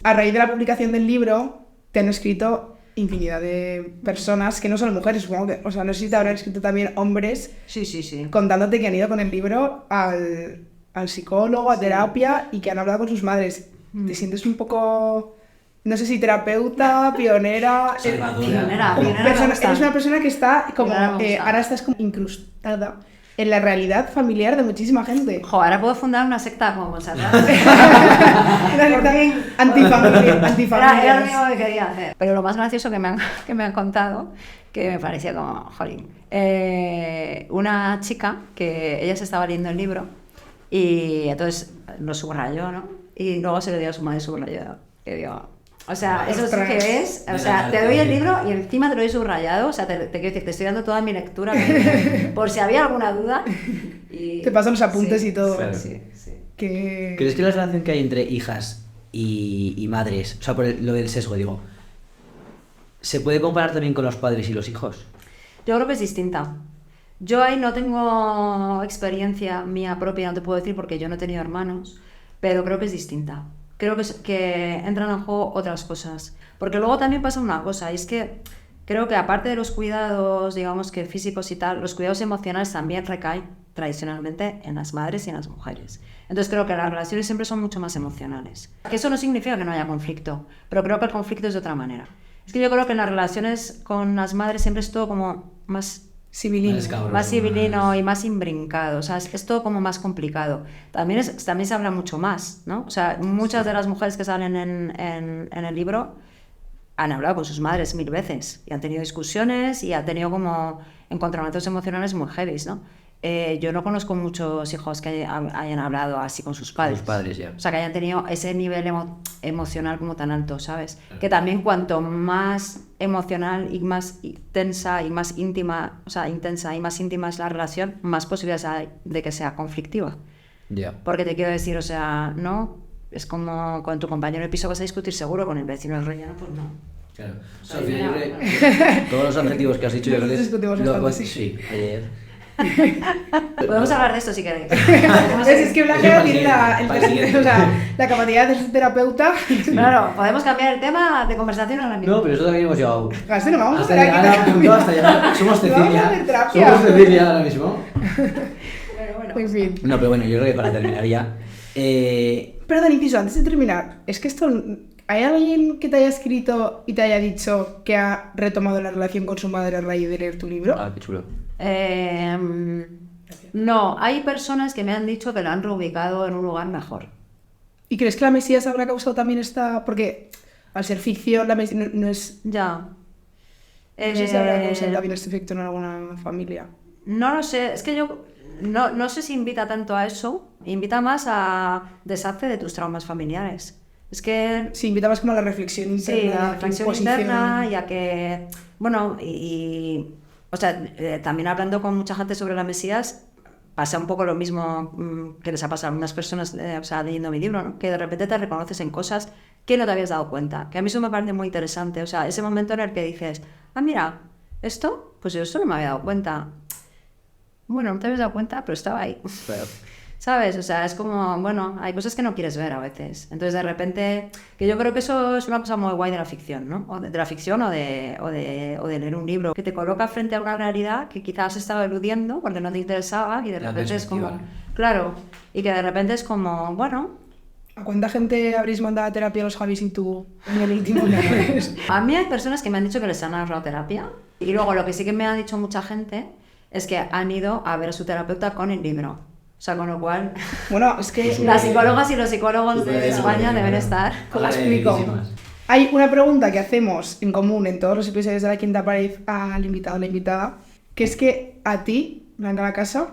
A raíz de la publicación del libro, te han escrito infinidad de personas que no son mujeres, supongo que, o sea, no sé si te habrán escrito también hombres Sí. contándote que han ido con el libro al psicólogo, a terapia y que han hablado con sus madres. ¿Te sientes un poco, no sé si terapeuta, pionera? Pionera como me gusta. eres una persona que está como, Pionera me gusta. ahora estás como incrustada en la realidad familiar de muchísima gente. Jo, ahora puedo fundar una secta como Montserrat. También antifamiliar. Era lo único que quería hacer. Pero lo más gracioso que me han contado, que me parecía como, jolín, una chica que ella se estaba leyendo el libro y entonces lo subrayó, ¿no? Y luego se lo dio a su madre subrayado. Que digo, O sea, eso sí Ostras. que es. O sea, te doy el libro y encima te lo doy subrayado. O sea, te quiero decir, te estoy dando toda mi lectura por si había alguna duda. Y... Te pasan los apuntes sí, y todo. Claro. Sí, sí. Que... ¿Crees que la relación que hay entre hijas y madres, o sea, por lo del sesgo, digo, se puede comparar también con los padres y los hijos? Yo creo que es distinta. Yo ahí no tengo experiencia mía propia, no te puedo decir porque yo no he tenido hermanos, pero creo que es distinta. Creo que entran en juego otras cosas. Porque luego también pasa una cosa, y es que creo que aparte de los cuidados, digamos que físicos y tal, los cuidados emocionales también recaen tradicionalmente en las madres y en las mujeres. Entonces creo que las relaciones siempre son mucho más emocionales. Que eso no significa que no haya conflicto, pero creo que el conflicto es de otra manera. Es que yo creo que en las relaciones con las madres siempre es todo como más Civilino. más civilino y más imbrincado, o sea, es todo como más complicado. También se habla mucho más, ¿no? O sea, muchas de las mujeres que salen en el libro han hablado con sus madres 1000 veces y han tenido discusiones y han tenido como encontramientos emocionales muy heavy, ¿no? Yo no conozco muchos hijos que hayan hablado así con sus padres. Sus padres, ya. O sea, que hayan tenido ese nivel emocional como tan alto, ¿sabes? Que también cuanto más emocional y más tensa y más íntima, o sea, intensa y más íntima es la relación, más posibilidades hay de que sea conflictiva. Ya. Porque te quiero decir, o sea, no, es como con tu compañero de piso vas a discutir seguro, con el vecino del relleno, pues no. Claro. O sea, al final yo creo que todos los adjetivos que has dicho, yo creo que Discutimos bastante, sí. sí, ayer. Podemos hablar de esto si queréis. Es que Blanca tiene siguiente. o sea, la capacidad de ser terapeuta. Claro, podemos cambiar el tema de conversación ahora mismo. No, pero eso también hemos llegado. Así no vamos a Hasta hacer aquí llegar al punto, hasta llegar. Somos Vamos a Cecilia. hacer terapia. Somos Cecilia ahora mismo. Pero bueno. En fin. No, pero bueno, yo creo que para terminar ya. Perdón, inciso, antes de terminar, es que esto... ¿Hay alguien que te haya escrito y te haya dicho que ha retomado la relación con su madre a raíz de leer tu libro? Ah, qué chulo. No, hay personas que me han dicho que lo han reubicado en un lugar mejor. ¿Y crees que la Mesías habrá causado también esta...? Porque al ser ficción, la Mesías no es... Ya. No sé si habrá causado también este efecto en alguna familia. No lo sé, es que yo no sé si invita tanto a eso, invita más a deshazte de tus traumas familiares. Es que Sí, invita más como a la reflexión interna. sí, a la a tu reflexión posición. interna y a que, bueno, o sea, también hablando con mucha gente sobre la Mesías, pasa un poco lo mismo que les ha pasado a algunas personas, o sea, leyendo mi libro, ¿no? Que de repente te reconoces en cosas que no te habías dado cuenta, que a mí eso me parece muy interesante, o sea, ese momento en el que dices, ah, mira, esto, pues yo esto no me había dado cuenta. Bueno, no te habías dado cuenta, pero estaba ahí. Pero, ¿Sabes? O sea, es como, bueno, hay cosas que no quieres ver a veces. Entonces, de repente, que yo creo que eso es una cosa muy guay de la ficción, ¿no? O de la ficción o de leer un libro que te coloca frente a una realidad que quizás has estado eludiendo porque no te interesaba y de La repente es como, perspectiva. claro, y que de repente es como, bueno, ¿A cuánta gente habréis mandado a terapia a los Javis y tú en el último mes? a mí hay personas que me han dicho que les han ahorrado terapia y luego lo que sí que me ha dicho mucha gente es que han ido a ver a su terapeuta con el libro. O sea, con lo cual, Bueno, es que... las psicólogas y los psicólogos de Superbién, España superbién, deben ¿no? estar. Os la explico. Hay una pregunta que hacemos en común en todos los episodios de La Quinta Pared al invitado o la invitada, que es que a ti, Blanca La Casa,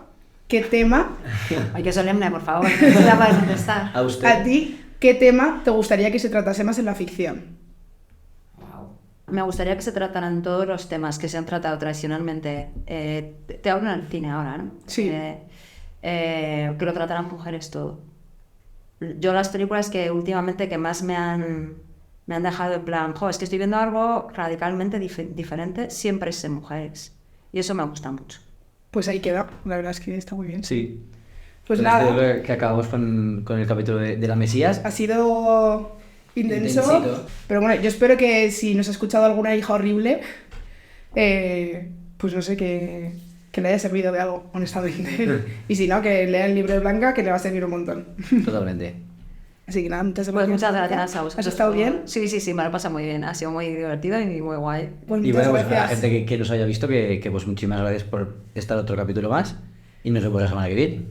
¿qué tema, Ay, qué solemne, por favor, que sea para contestar. A usted. a ti, qué tema te gustaría que se tratase más en la ficción? Me gustaría que se trataran todos los temas que se han tratado tradicionalmente. Te hablo en el cine ahora, ¿no? Sí. Que lo trataran mujeres todo. Yo las películas que últimamente que más me han dejado en plan, jo, es que estoy viendo algo radicalmente diferente, siempre es en mujeres. Y eso me gusta mucho. Pues ahí queda, la verdad es que está muy bien. Sí. Pues Entonces, nada, yo creo que acabamos con el capítulo de la Mesías. ha sido intenso, Intensito. pero bueno, yo espero que si nos ha escuchado alguna hija horrible, pues no sé, que le haya servido de algo, honestamente. Y si no, que lea el libro de Blanca, que le va a servir un montón. Totalmente. Así que nada, muchas Pues gracias. muchas gracias a vosotros. ¿Has estado bien? Sí, sí, sí, me lo he pasado muy bien. Ha sido muy divertido y muy guay. Pues Y muchas bueno, pues a la gracias. gente que nos haya visto, que pues muchísimas gracias por estar otro capítulo más. Y nos vemos la semana que viene.